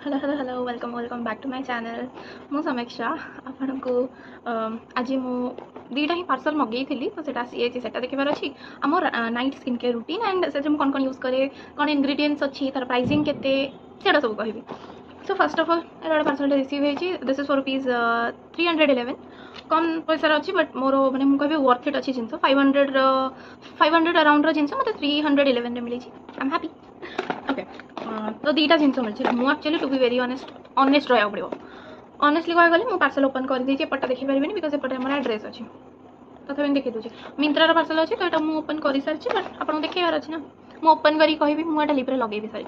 Hello hello hello welcome welcome back to my channel मु समीक्षा आपण को आज मु दीटा ही पार्सल मगई थी तो सेटा आसी सेटा देखिबार अच्छी आम night skin care routine and से कौन कौन यूज करे कौन इंग्रेडिएंट्स अच्छी तार प्राइसिंग केते सेटा सब कहबी। सो फर्स्ट ऑफ ऑल एटा पार्सल रिसीव होइछि दिस इज फॉर रुपीज 311 कम पैसा अच्छी बट मोर माने मु कहबी वर्थ इट अच्छी जिंस 500 अराउंड जिनस मत 311 मिली आई एम हैप्पी। ओके तो दीटा जिन मिली मुझे actually to be very honest रहा पड़ो ऑनेस्टली कह गली पार्सल ओपन कर देती एपटा देखी पारि बिकज एपटे आम एड्रेस अच्छी तथा देखी दूसरी मिंत्रार पार्सल अच्छी तो यहाँ ओपन कर सारी बट आपको देखेबार अच्छी ना मुझे ओपन करी कहि मुझे लिप्रे लगे भी सारी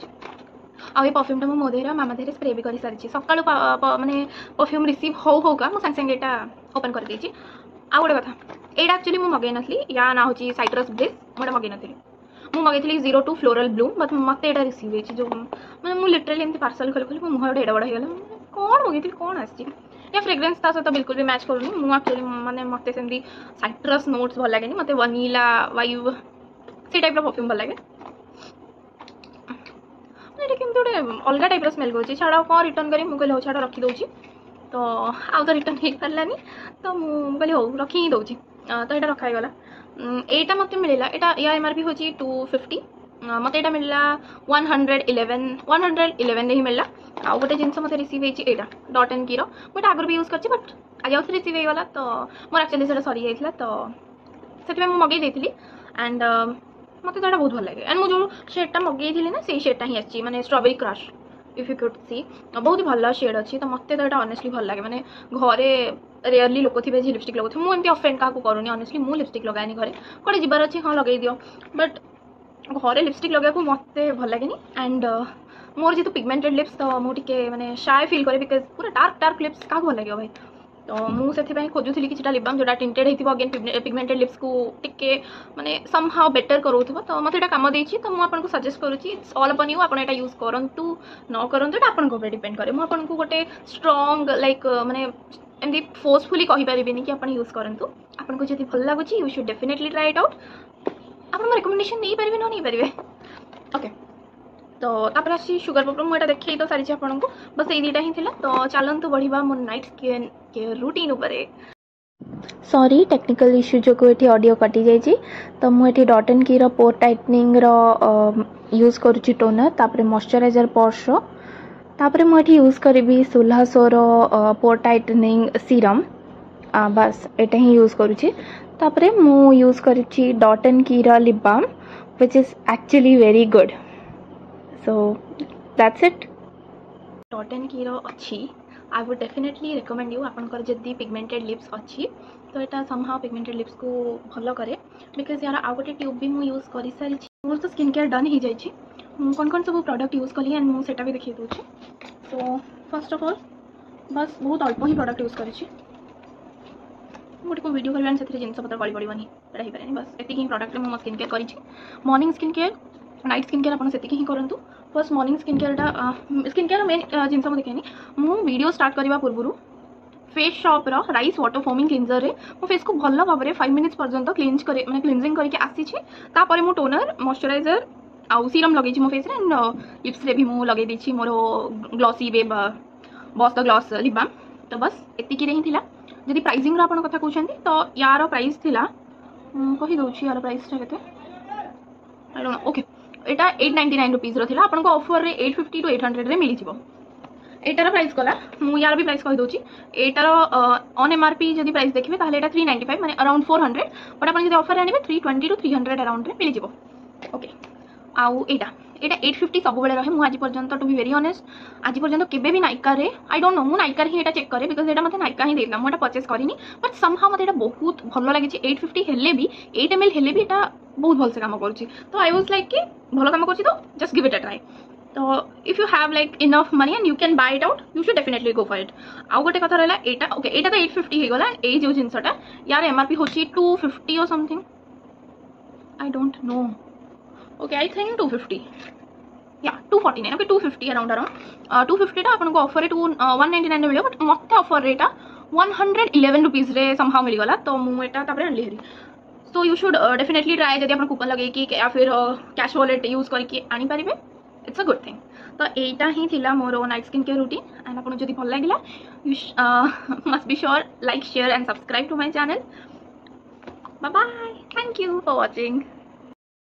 आउ परफ्यूमटा मो देहर मामा देहर स्प्रे भी कर सारी सकालू माने परफ्यूम रिसीव होगा मुझे सागे यहाँ ओपन कर देती। आउ गोटे कथा यहाँ एक्चुअली मुझे मगई नी या ना हूँ साइट्रस ब्लिस मुझे मगई नी मुझे मगई 02 फ्लोरल ब्लूम बट मत यहाँ रिसीव हो जो मैंने मुझे लिटराली एमती पार्सल खोली खोली मो मुह गोटे एड बड़ होगा कौन मगई कौन आसी या फ्रेग्रेन्स ता सहित बिल्कुल भी मैच करूनी मुझे एक्चुअली मैंने मत सेमती साइट्रस नोट्स भल लगे मत वनीला वाइव से टाइप परफ्यूम भल लगे कमी गोटे अलग टाइप स्मेल कर छाड़ कौन रिटर्न करी मुझे छाड़ रखीदे तो आउ तो रिटर्न हो पारानी तो मुझे हो रखी ही दूसरी तो यहाँ रखागला यहाँ मत मिलला या एमआरपी हूँ 250 मत यहाँ मिलला 111 ही मिलला। आउ गोटे जिन मत रिसीव होता डॉट एंड की मुझे आगुरी भी यूज कर बट आज आउ रिसीव होगा तो मोर एक्चुअली से सरी जाता तो से मगई देती एंड मत तो बहुत भल लगे एंड मुझे शेडटा मगई ना से शेडटा ही आसी मैंने strawberry crush if you could see बहुत भल शेड अच्छी तो मत तो ऑनेस्टली भल लगे मैंने घरे रेयरली लोक थे लिपस्टिक लगे मुझे अफेंड क्या करूनी ऑनेस्टली मुझे लिपस्टिक लगानी घरे कौटे जीवार अच्छी हाँ लगे दियो बट घरे लिपस्टिक लगे मत भल लगे एंड मोर जेहतु पिगमेंटेड लिप्स तो मुझे मैंने शाय फिल करे बिकज पूरा डार्क डार्क लिप्स क्या भल लगे भाई तो मुझे खोजुली कि लिप जो टिंटेड होती अगेन पिगमेंटेड लिप्स को टिके माने समहाउ बेटर करोथबो तो मत यहाँ कम देती तो मुझे सजेस्ट करुँची इट्स ऑल अपन यू आप यूज करूँ न करूँ आपको डिपेंड करे मुझे गोटे स्ट्रंग लाइक माने एमती फोर्सफुली कहीपर कि आप यूज करूँ आपको जब भल लगुच you should definitely try it out आप रिकमेंडेशन नहीं पारे न नहीं पारे। ओके तो तापर आसी शुगर पॉपर मुझे देखी तो सारी आपको बस ये दुटा ही थी तो चलतु बढ़िया मोर नाइट स्किन केयर रूटीन उपरे। सॉरी टेक्निकल इश्यू जो ये ऑडियो कटि जाइए तो मुझे डॉट एंड की पोर टाइटनिंग यूज करुँची टोनर तापर मॉइस्चराइजर पर्स तापर मुझे यूज करी सुल्हासोर पोर टाइटनिंग सीरम बस एटा ही यूज करुँची तापर मु यूज करुँची dot and key lip balm which is actually very good so that's it. Dot and key अच्छी I would definitely recommend you आपंकर जदि पिगमेंटेड लिप्स अच्छी तो यहाँ समहाउ पिगमेंटेड लिप्स को भल करे बिकज यार आउ गोटे ट्यूब भी मुझे यूज कर सारी मोर तो स्किन केयर डन हो जाए कौन कौन सब प्रोडक्ट यूज कली एंड मुझे भी देखी दूसरी। सो फर्स्ट ऑफ ऑल बस बहुत अल्प ही प्रोडक्ट यूज कर गोटे को वीडियो कर जिनस पत्र गली पड़ोनी हो पारे बस ये ही प्रोडक्ट मुझे स्किन केयर कर morning skin care night skin care आपड़ से ही करूँ फर्स्ट मॉर्निंग स्किन केयर मेन जिनस मुझे देखेनी मु वीडियो स्टार्ट करने पूर्व face shop rice water foaming cleanser रे मो फेस को भल भाव में 5 मिनिट्स पर्यंत क्लींज कर मैंने क्लींजिंग करके आसी मो टोनर मॉइस्चराइजर आउ सीरम लगे मो फेस एंड लिप्स रे भी मु लगे दी मोर ग्लॉसी वेब बॉस द ग्लॉस लिप बाम तो बस एतिकी ही थिला। जदि प्राइसिंग आप कथा कहते तो यार प्राइस थिला कहीदे यार प्राइस केते आई डोंट नो। ओके यहाँ 899 रुपीज रहा आपको ऑफर रे 850 to 800 रे मिल एटार प्राइस गला मु यार भी प्राइस कहीदे एटार ऑन एमआरपी जब प्राइस देखिए ताहले एटा 395 माने अराउंड 400 बट आप ऑफर आने 320 to 300 अराउंड मिल। ओके आउ एटा 850 सब बेले रहे मुझे आज पर्यंत टू बी वेरी ऑनेस्ट आज पर्यंत केबे भी नायका रे आई डोंट नो मु नायका ही एटा चेक करे बिकज एटा मते नायका ही देला मुझे परचेस करिनी बट समहाउ मते एटा बहुत भल लगे 850 हेले भी 8 ml हेले भी एटा बहुत भल से काम करुँची तो आई वाज लाइक कि भल काम करुँची तो just give it a try तो if you have like enough money and you can buy it out you should definitely go for it. आउ गोटे कथा रहा एटा ओके एटा तो 850 हो गला ए जो जिनसटा यार एमआरपी होची 250 और something I don't know okay I think 250 या 249 ओके 250 अराउंड 250 टा आपको ऑफर रे 199 मिले बट मत ऑफर रेटा 111 रुपीज रे समहाउ मिल गला तो मुझे आनली हेरी so you should definitely try जब आप कूपन लगे कि या फिर कैश वॉलेट यूज करके आनी पारे इट्स अ गुड थिंग। तो এইটা ହିଁ ଥିଲା ମୋର night skin care routine and ଆପଣଙ୍କୁ ଯଦି ଭଲ ଲାଗିଲା must be sure like share and subscribe to my channel. Bye bye, thank you for watching.